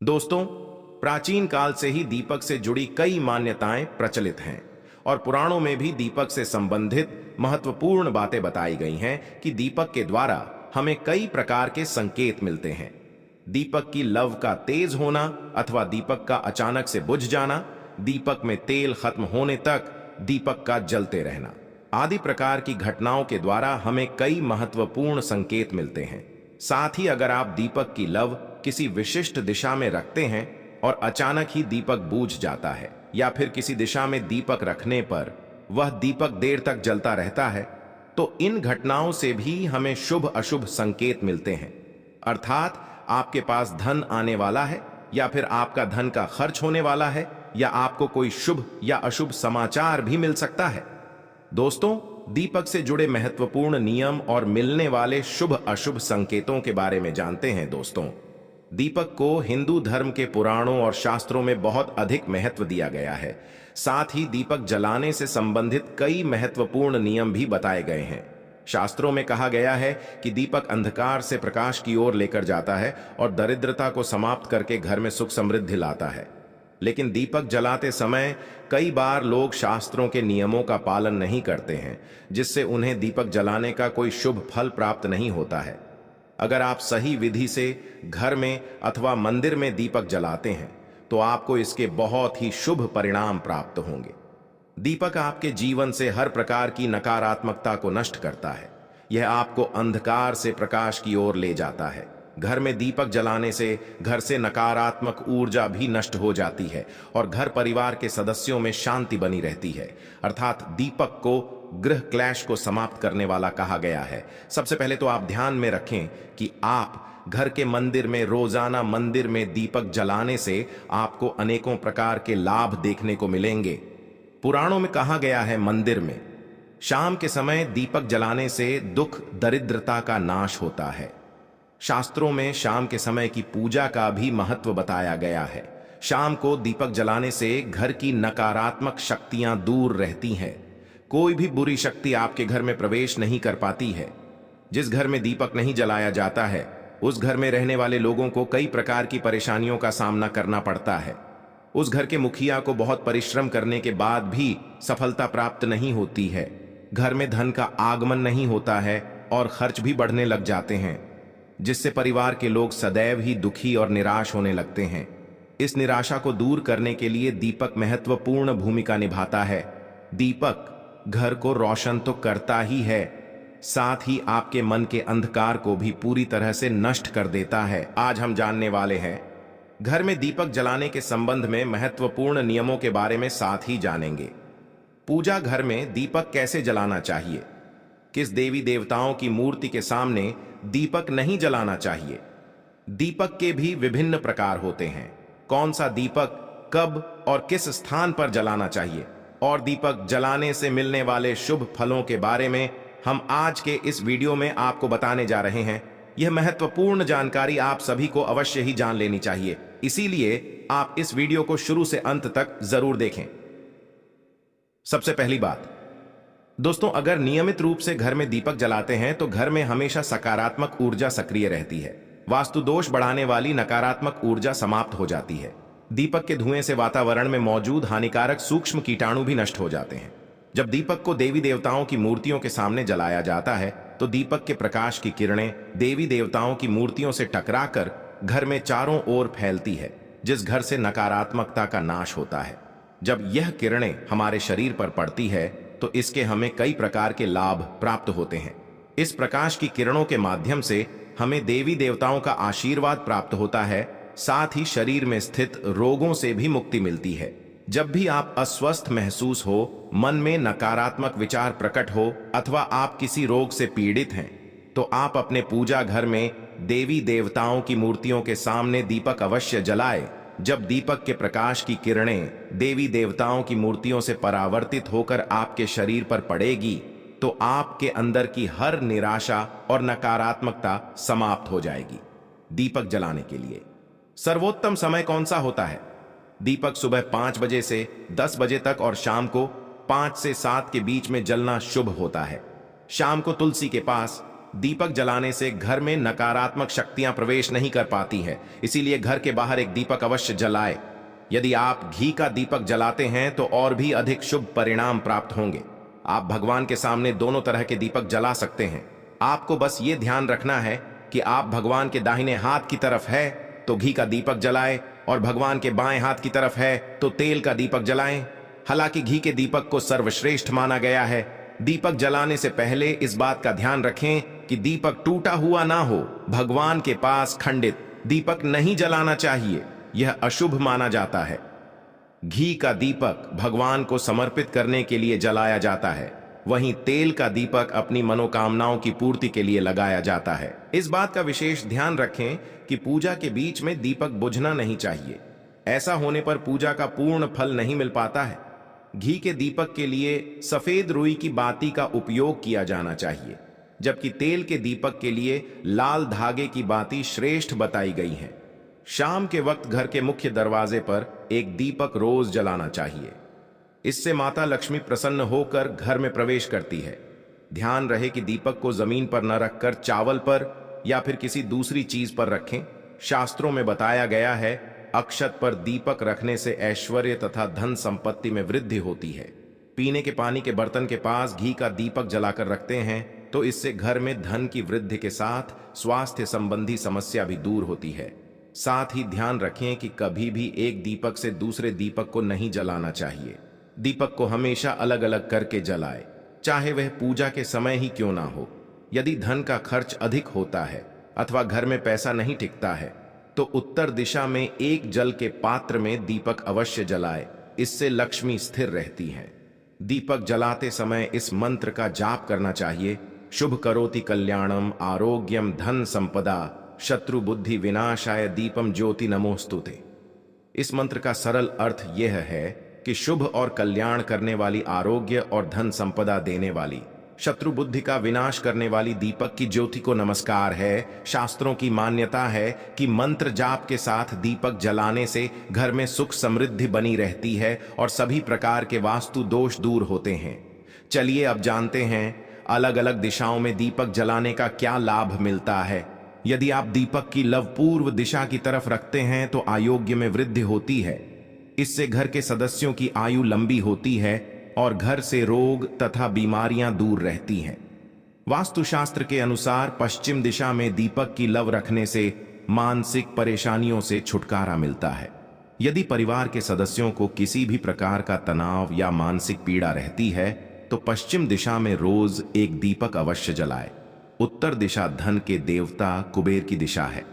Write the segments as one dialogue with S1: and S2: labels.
S1: दोस्तों, प्राचीन काल से ही दीपक से जुड़ी कई मान्यताएं प्रचलित हैं और पुराणों में भी दीपक से संबंधित महत्वपूर्ण बातें बताई गई हैं कि दीपक के द्वारा हमें कई प्रकार के संकेत मिलते हैं। दीपक की लव का तेज होना अथवा दीपक का अचानक से बुझ जाना, दीपक में तेल खत्म होने तक दीपक का जलते रहना आदि प्रकार की घटनाओं के द्वारा हमें कई महत्वपूर्ण संकेत मिलते हैं। साथ ही अगर आप दीपक की लव किसी विशिष्ट दिशा में रखते हैं और अचानक ही दीपक बूझ जाता है या फिर किसी दिशा में दीपक रखने पर वह दीपक देर तक जलता रहता है, तो इन घटनाओं से भी हमें शुभ अशुभ संकेत मिलते हैं। अर्थात आपके पास धन आने वाला है या फिर आपका धन का खर्च होने वाला है या आपको कोई शुभ या अशुभ समाचार भी मिल सकता है। दोस्तों, दीपक से जुड़े महत्वपूर्ण नियम और मिलने वाले शुभ अशुभ संकेतों के बारे में जानते हैं। दोस्तों, दीपक को हिंदू धर्म के पुराणों और शास्त्रों में बहुत अधिक महत्व दिया गया है। साथ ही दीपक जलाने से संबंधित कई महत्वपूर्ण नियम भी बताए गए हैं। शास्त्रों में कहा गया है कि दीपक अंधकार से प्रकाश की ओर लेकर जाता है और दरिद्रता को समाप्त करके घर में सुख समृद्धि लाता है। लेकिन दीपक जलाते समय कई बार लोग शास्त्रों के नियमों का पालन नहीं करते हैं, जिससे उन्हें दीपक जलाने का कोई शुभ फल प्राप्त नहीं होता है। अगर आप सही विधि से घर में अथवा मंदिर में दीपक जलाते हैं तो आपको इसके बहुत ही शुभ परिणाम प्राप्त होंगे। दीपक आपके जीवन से हर प्रकार की नकारात्मकता को नष्ट करता है। यह आपको अंधकार से प्रकाश की ओर ले जाता है। घर में दीपक जलाने से घर से नकारात्मक ऊर्जा भी नष्ट हो जाती है और घर परिवार के सदस्यों में शांति बनी रहती है। अर्थात दीपक को ग्रह क्लैश को समाप्त करने वाला कहा गया है। सबसे पहले तो आप ध्यान में रखें कि आप घर के मंदिर में रोजाना मंदिर में दीपक जलाने से आपको अनेकों प्रकार के लाभ देखने को मिलेंगे। पुराणों में कहा गया है, मंदिर में शाम के समय दीपक जलाने से दुख दरिद्रता का नाश होता है। शास्त्रों में शाम के समय की पूजा का भी महत्व बताया गया है। शाम को दीपक जलाने से घर की नकारात्मक शक्तियां दूर रहती हैं। कोई भी बुरी शक्ति आपके घर में प्रवेश नहीं कर पाती है। जिस घर में दीपक नहीं जलाया जाता है उस घर में रहने वाले लोगों को कई प्रकार की परेशानियों का सामना करना पड़ता है। उस घर के मुखिया को बहुत परिश्रम करने के बाद भी सफलता प्राप्त नहीं होती है। घर में धन का आगमन नहीं होता है और खर्च भी बढ़ने लग जाते हैं, जिससे परिवार के लोग सदैव ही दुखी और निराश होने लगते हैं। इस निराशा को दूर करने के लिए दीपक महत्वपूर्ण भूमिका निभाता है। दीपक घर को रोशन तो करता ही है, साथ ही आपके मन के अंधकार को भी पूरी तरह से नष्ट कर देता है। आज हम जानने वाले हैं घर में दीपक जलाने के संबंध में महत्वपूर्ण नियमों के बारे में, साथ ही जानेंगे पूजा घर में दीपक कैसे जलाना चाहिए, किस देवी देवताओं की मूर्ति के सामने दीपक नहीं जलाना चाहिए, दीपक के भी विभिन्न प्रकार होते हैं, कौन सा दीपक कब और किस स्थान पर जलाना चाहिए, और दीपक जलाने से मिलने वाले शुभ फलों के बारे में हम आज के इस वीडियो में आपको बताने जा रहे हैं। यह महत्वपूर्ण जानकारी आप सभी को अवश्य ही जान लेनी चाहिए, इसीलिए आप इस वीडियो को शुरू से अंत तक जरूर देखें। सबसे पहली बात दोस्तों, अगर नियमित रूप से घर में दीपक जलाते हैं तो घर में हमेशा सकारात्मक ऊर्जा सक्रिय रहती है। वास्तु दोष बढ़ाने वाली नकारात्मक ऊर्जा समाप्त हो जाती है। दीपक के धुएं से वातावरण में मौजूद हानिकारक सूक्ष्म कीटाणु भी नष्ट हो जाते हैं। जब दीपक को देवी देवताओं की मूर्तियों के सामने जलाया जाता है तो दीपक के प्रकाश की किरणें देवी देवताओं की मूर्तियों से टकराकर घर में चारों ओर फैलती है, जिस घर से नकारात्मकता का नाश होता है। जब यह किरणें हमारे शरीर पर पड़ती है तो इसके हमें कई प्रकार के लाभ प्राप्त होते हैं। इस प्रकाश की किरणों के माध्यम से हमें देवी देवताओं का आशीर्वाद प्राप्त होता है, साथ ही शरीर में स्थित रोगों से भी मुक्ति मिलती है। जब भी आप अस्वस्थ महसूस हो, मन में नकारात्मक विचार प्रकट हो अथवा आप किसी रोग से पीड़ित हैं, तो आप अपने पूजा घर में देवी देवताओं की मूर्तियों के सामने दीपक अवश्य जलाएं। जब दीपक के प्रकाश की किरणें देवी देवताओं की मूर्तियों से परावर्तित होकर आपके शरीर पर पड़ेगी तो आपके अंदर की हर निराशा और नकारात्मकता समाप्त हो जाएगी। दीपक जलाने के लिए सर्वोत्तम समय कौन सा होता है? दीपक सुबह 5 बजे से 10 बजे तक और शाम को 5 से 7 के बीच में जलना शुभ होता है। शाम को तुलसी के पास, दीपक जलाने से घर में नकारात्मक शक्तियां प्रवेश नहीं कर पाती है, इसीलिए घर के बाहर एक दीपक अवश्य जलाए। यदि आप घी का दीपक जलाते हैं तो और भी अधिक शुभ परिणाम प्राप्त होंगे। आप भगवान के सामने दोनों तरह के दीपक जला सकते हैं। आपको बस ये ध्यान रखना है कि आप भगवान के दाहिने हाथ की तरफ है तो घी का दीपक जलाएं और भगवान के बाएं हाथ की तरफ है तो तेल का दीपक जलाएं। हालांकि घी के दीपक को सर्वश्रेष्ठ माना गया है। दीपक जलाने से पहले इस बात का ध्यान रखें कि दीपक टूटा हुआ ना हो। भगवान के पास खंडित दीपक नहीं जलाना चाहिए, यह अशुभ माना जाता है। घी का दीपक भगवान को समर्पित करने के लिए जलाया जाता है, वहीं तेल का दीपक अपनी मनोकामनाओं की पूर्ति के लिए लगाया जाता है। इस बात का विशेष ध्यान रखें कि पूजा के बीच में दीपक बुझना नहीं चाहिए। ऐसा होने पर पूजा का पूर्ण फल नहीं मिल पाता है। घी के दीपक के लिए सफेद रुई की बाती का उपयोग किया जाना चाहिए, जबकि तेल के दीपक के लिए लाल धागे की बाती श्रेष्ठ बताई गई है। शाम के वक्त घर के मुख्य दरवाजे पर एक दीपक रोज जलाना चाहिए। इससे माता लक्ष्मी प्रसन्न होकर घर में प्रवेश करती है। ध्यान रहे कि दीपक को जमीन पर न रखकर चावल पर या फिर किसी दूसरी चीज पर रखें। शास्त्रों में बताया गया है, अक्षत पर दीपक रखने से ऐश्वर्य तथा धन संपत्ति में वृद्धि होती है। पीने के पानी के बर्तन के पास घी का दीपक जलाकर रखते हैं तो इससे घर में धन की वृद्धि के साथ स्वास्थ्य संबंधी समस्या भी दूर होती है। साथ ही ध्यान रखें कि कभी भी एक दीपक से दूसरे दीपक को नहीं जलाना चाहिए। दीपक को हमेशा अलग अलग करके जलाए, चाहे वह पूजा के समय ही क्यों ना हो। यदि धन का खर्च अधिक होता है अथवा घर में पैसा नहीं टिकता है तो उत्तर दिशा में एक जल के पात्र में दीपक अवश्य जलाए, इससे लक्ष्मी स्थिर रहती है। दीपक जलाते समय इस मंत्र का जाप करना चाहिए, शुभ करोति कल्याणम आरोग्यम धन संपदा शत्रु बुद्धि विनाशाय दीपम ज्योति नमोस्तुते। इस मंत्र का सरल अर्थ यह है कि शुभ और कल्याण करने वाली, आरोग्य और धन संपदा देने वाली, शत्रु बुद्धि का विनाश करने वाली दीपक की ज्योति को नमस्कार है। शास्त्रों की मान्यता है कि मंत्र जाप के साथ दीपक जलाने से घर में सुख समृद्धि बनी रहती है और सभी प्रकार के वास्तु दोष दूर होते हैं। चलिए अब जानते हैं अलग अलग दिशाओं में दीपक जलाने का क्या लाभ मिलता है। यदि आप दीपक की लव पूर्व दिशा की तरफ रखते हैं तो आरोग्य में वृद्धि होती है। इससे घर के सदस्यों की आयु लंबी होती है और घर से रोग तथा बीमारियां दूर रहती हैं। वास्तुशास्त्र के अनुसार पश्चिम दिशा में दीपक की लव रखने से मानसिक परेशानियों से छुटकारा मिलता है। यदि परिवार के सदस्यों को किसी भी प्रकार का तनाव या मानसिक पीड़ा रहती है तो पश्चिम दिशा में रोज एक दीपक अवश्य जलाए। उत्तर दिशा धन के देवता कुबेर की दिशा है।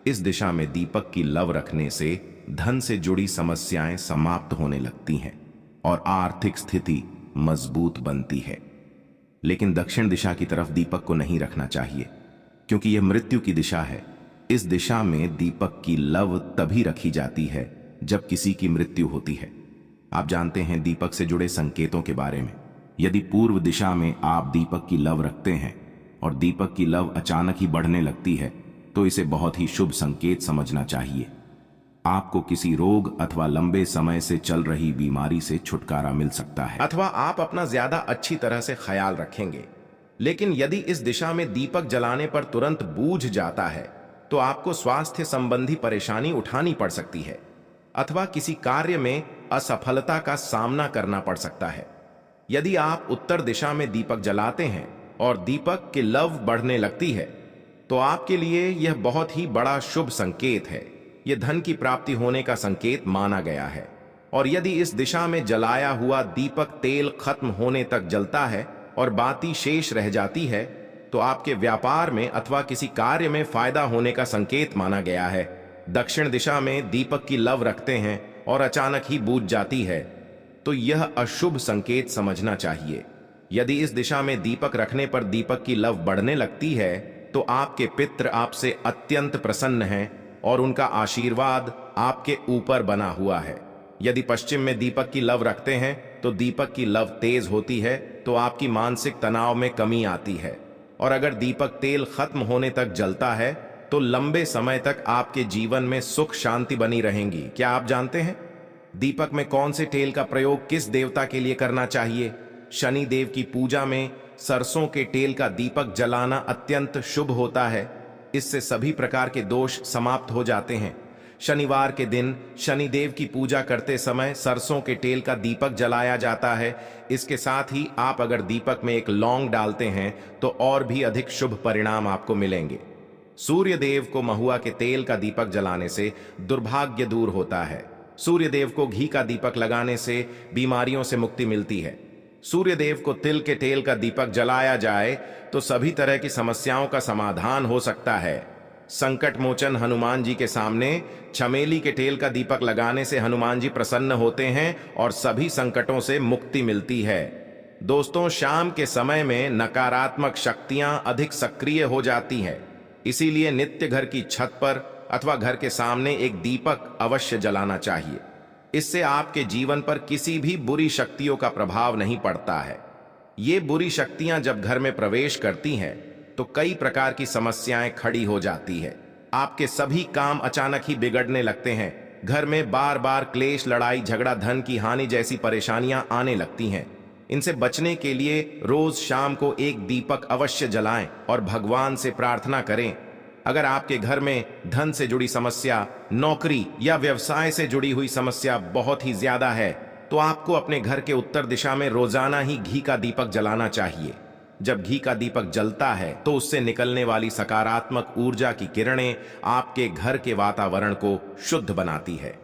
S1: इस दिशा में दीपक की लव रखने से धन से जुड़ी समस्याएं समाप्त होने लगती हैं और आर्थिक स्थिति मजबूत बनती है। लेकिन दक्षिण दिशा की तरफ दीपक को नहीं रखना चाहिए, क्योंकि यह मृत्यु की दिशा है। इस दिशा में दीपक की लव तभी रखी जाती है जब किसी की मृत्यु होती है। आप जानते हैं दीपक से जुड़े संकेतों के बारे में। यदि पूर्व दिशा में आप दीपक की लव रखते हैं और दीपक की लव अचानक ही बढ़ने लगती है तो इसे बहुत ही शुभ संकेत समझना चाहिए। आपको किसी रोग अथवा लंबे समय से चल रही बीमारी से छुटकारा मिल सकता है, अथवा आप अपना ज्यादा अच्छी तरह से ख्याल रखेंगे। लेकिन यदि इस दिशा में दीपक जलाने पर तुरंत बूझ जाता है तो आपको स्वास्थ्य संबंधी परेशानी उठानी पड़ सकती है अथवा किसी कार्य में असफलता का सामना करना पड़ सकता है। यदि आप उत्तर दिशा में दीपक जलाते हैं और दीपक की लव बढ़ने लगती है तो आपके लिए यह बहुत ही बड़ा शुभ संकेत है। यह धन की प्राप्ति होने का संकेत माना गया है। और यदि इस दिशा में जलाया हुआ दीपक तेल खत्म होने तक जलता है और बाती शेष रह जाती है तो आपके व्यापार में अथवा किसी कार्य में फायदा होने का संकेत माना गया है। दक्षिण दिशा में दीपक की लव रखते हैं और अचानक ही बूझ जाती है तो यह अशुभ संकेत समझना चाहिए। यदि इस दिशा में दीपक रखने पर दीपक की लव बढ़ने लगती है तो आपके पितृ आपसे अत्यंत प्रसन्न हैं और उनका आशीर्वाद आपके ऊपर बना हुआ है। यदि पश्चिम में दीपक की लव रखते हैं तो दीपक की लव तेज होती है तो आपकी मानसिक तनाव में कमी आती है। और अगर दीपक तेल खत्म होने तक जलता है तो लंबे समय तक आपके जीवन में सुख शांति बनी रहेंगी। क्या आप जानते हैं दीपक में कौन से तेल का प्रयोग किस देवता के लिए करना चाहिए? शनि देव की पूजा में सरसों के तेल का दीपक जलाना अत्यंत शुभ होता है। इससे सभी प्रकार के दोष समाप्त हो जाते हैं। शनिवार के दिन शनिदेव की पूजा करते समय सरसों के तेल का दीपक जलाया जाता है। इसके साथ ही आप अगर दीपक में एक लौंग डालते हैं तो और भी अधिक शुभ परिणाम आपको मिलेंगे। सूर्य देव को महुआ के तेल का दीपक जलाने से दुर्भाग्य दूर होता है। सूर्य देव को घी का दीपक लगाने से बीमारियों से मुक्ति मिलती है। सूर्य देव को तिल के तेल का दीपक जलाया जाए तो सभी तरह की समस्याओं का समाधान हो सकता है। संकट मोचन हनुमान जी के सामने चमेली के तेल का दीपक लगाने से हनुमान जी प्रसन्न होते हैं और सभी संकटों से मुक्ति मिलती है। दोस्तों, शाम के समय में नकारात्मक शक्तियां अधिक सक्रिय हो जाती हैं, इसीलिए नित्य घर की छत पर अथवा घर के सामने एक दीपक अवश्य जलाना चाहिए। इससे आपके जीवन पर किसी भी बुरी शक्तियों का प्रभाव नहीं पड़ता है। ये बुरी शक्तियां जब घर में प्रवेश करती हैं तो कई प्रकार की समस्याएं खड़ी हो जाती है। आपके सभी काम अचानक ही बिगड़ने लगते हैं। घर में बार बार क्लेश, लड़ाई झगड़ा, धन की हानि जैसी परेशानियां आने लगती हैं। इनसे बचने के लिए रोज शाम को एक दीपक अवश्य जलाएं और भगवान से प्रार्थना करें। अगर आपके घर में धन से जुड़ी समस्या, नौकरी या व्यवसाय से जुड़ी हुई समस्या बहुत ही ज्यादा है तो आपको अपने घर के उत्तर दिशा में रोजाना ही घी का दीपक जलाना चाहिए। जब घी का दीपक जलता है तो उससे निकलने वाली सकारात्मक ऊर्जा की किरणें आपके घर के वातावरण को शुद्ध बनाती है,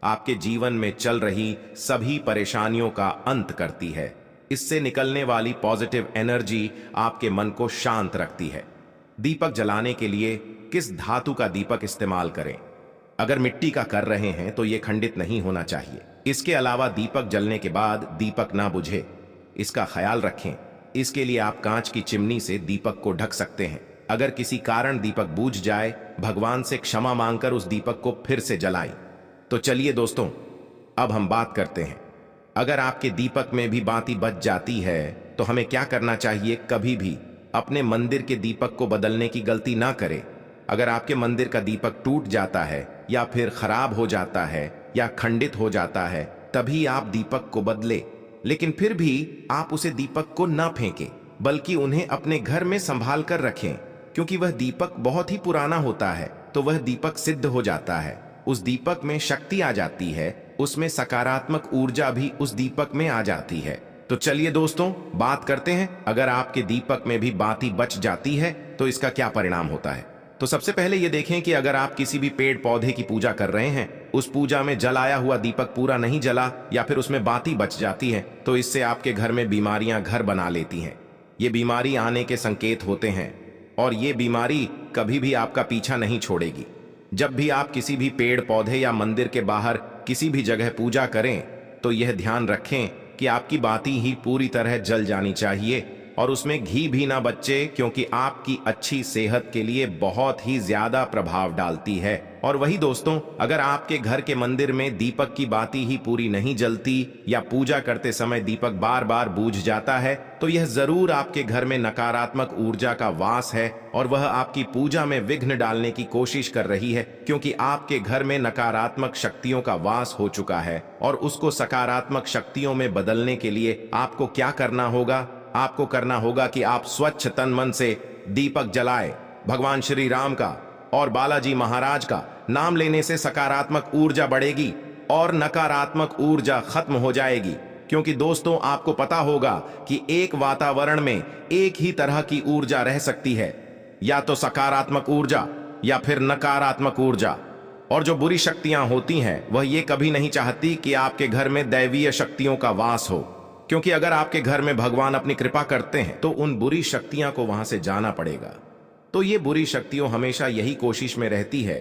S1: आपके जीवन में चल रही सभी परेशानियों का अंत करती है। इससे निकलने वाली पॉजिटिव एनर्जी आपके मन को शांत रखती है। दीपक जलाने के लिए किस धातु का दीपक इस्तेमाल करें? अगर मिट्टी का कर रहे हैं तो यह खंडित नहीं होना चाहिए। इसके अलावा दीपक जलने के बाद दीपक ना बुझे, इसका ख्याल रखें। इसके लिए आप कांच की चिमनी से दीपक को ढक सकते हैं। अगर किसी कारण दीपक बूझ जाए, भगवान से क्षमा मांगकर उस दीपक को फिर से जलाएं। तो चलिए दोस्तों, अब हम बात करते हैं। अगर आपके दीपक में भी बाती बच जाती है तो हमें क्या करना चाहिए? कभी भी अपने मंदिर के दीपक को बदलने की गलती ना करें। अगर आपके मंदिर का दीपक टूट जाता है या फिर खराब हो जाता है या खंडित हो जाता है तभी आप दीपक को बदले, लेकिन फिर भी आप उसे दीपक को ना फेंकें, बल्कि उन्हें अपने घर में संभाल कर रखें, क्योंकि वह दीपक बहुत ही पुराना होता है तो वह दीपक सिद्ध हो जाता है। उस दीपक में शक्ति आ जाती है, उसमें सकारात्मक ऊर्जा भी उस दीपक में आ जाती है। तो चलिए दोस्तों, बात करते हैं अगर आपके दीपक में भी बाती बच जाती है तो इसका क्या परिणाम होता है। तो सबसे पहले ये देखें कि अगर आप किसी भी पेड़ पौधे की पूजा कर रहे हैं, उस पूजा में जलाया हुआ दीपक पूरा नहीं जला या फिर उसमें बाती बच जाती है तो इससे आपके घर में बीमारियां घर बना लेती हैं। ये बीमारी आने के संकेत होते हैं और ये बीमारी कभी भी आपका पीछा नहीं छोड़ेगी। जब भी आप किसी भी पेड़ पौधे या मंदिर के बाहर किसी भी जगह पूजा करें तो यह ध्यान रखें कि आपकी बाती ही पूरी तरह जल जानी चाहिए और उसमें घी भी ना बचे, क्योंकि आपकी अच्छी सेहत के लिए बहुत ही ज्यादा प्रभाव डालती है। और वही दोस्तों, अगर आपके घर के मंदिर में दीपक की बाती ही पूरी नहीं जलती या पूजा करते समय दीपक बार बार बूझ जाता है तो यह जरूर आपके घर में नकारात्मक ऊर्जा का वास है और वह आपकी पूजा में विघ्न डालने की कोशिश कर रही है, क्योंकि आपके घर में नकारात्मक शक्तियों का वास हो चुका है। और उसको सकारात्मक शक्तियों में बदलने के लिए आपको क्या करना होगा? आपको करना होगा कि आप स्वच्छ तन मन से दीपक जलाएं। भगवान श्री राम का और बालाजी महाराज का नाम लेने से सकारात्मक ऊर्जा बढ़ेगी और नकारात्मक ऊर्जा खत्म हो जाएगी। क्योंकि दोस्तों, आपको पता होगा कि एक वातावरण में एक ही तरह की ऊर्जा रह सकती है, या तो सकारात्मक ऊर्जा या फिर नकारात्मक ऊर्जा। और जो बुरी शक्तियां होती हैं वह ये कभी नहीं चाहती कि आपके घर में दैवीय शक्तियों का वास हो, क्योंकि अगर आपके घर में भगवान अपनी कृपा करते हैं तो उन बुरी शक्तियां को वहां से जाना पड़ेगा। तो ये बुरी शक्तियों हमेशा यही कोशिश में रहती है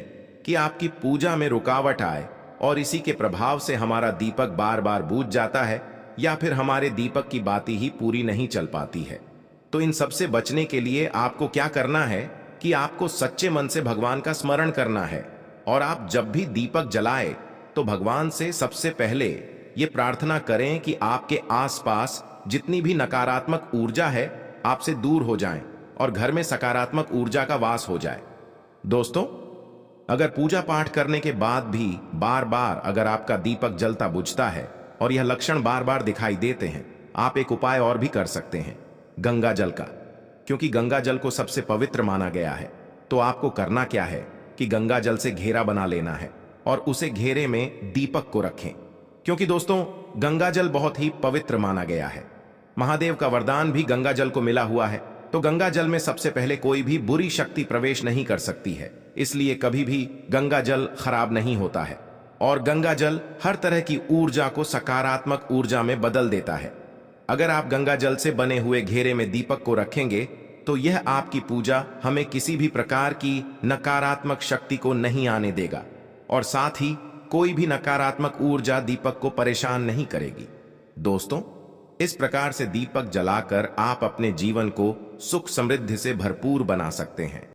S1: कि आपकी पूजा में रुकावट आए और इसी के प्रभाव से हमारा दीपक बार बार बुझ जाता है या फिर हमारे दीपक की बाती ही पूरी नहीं चल पाती है। तो इन सब से बचने के लिए आपको क्या करना है कि आपको सच्चे मन से भगवान का स्मरण करना है। और आप जब भी दीपक जलाए तो भगवान से सबसे पहले ये प्रार्थना करें कि आपके आसपास जितनी भी नकारात्मक ऊर्जा है आपसे दूर हो जाएं और घर में सकारात्मक ऊर्जा का वास हो जाए। दोस्तों, अगर पूजा पाठ करने के बाद भी बार बार अगर आपका दीपक जलता बुझता है और यह लक्षण बार बार दिखाई देते हैं, आप एक उपाय और भी कर सकते हैं। गंगा जल का, क्योंकि गंगा जल को सबसे पवित्र माना गया है। तो आपको करना क्या है कि गंगा जल से घेरा बना लेना है और उसे घेरे में दीपक को रखें, क्योंकि दोस्तों गंगा जल बहुत ही पवित्र माना गया है। महादेव का वरदान भी गंगा जल को मिला हुआ है। तो गंगा जल में सबसे पहले कोई भी बुरी शक्ति प्रवेश नहीं कर सकती है, इसलिए कभी भी गंगा जल खराब नहीं होता है। और गंगा जल हर तरह की ऊर्जा को सकारात्मक ऊर्जा में बदल देता है। अगर आप गंगा जल से बने हुए घेरे में दीपक को रखेंगे तो यह आपकी पूजा हमें किसी भी प्रकार की नकारात्मक शक्ति को नहीं आने देगा, और साथ ही कोई भी नकारात्मक ऊर्जा दीपक को परेशान नहीं करेगी। दोस्तों, इस प्रकार से दीपक जलाकर आप अपने जीवन को सुख समृद्धि से भरपूर बना सकते हैं।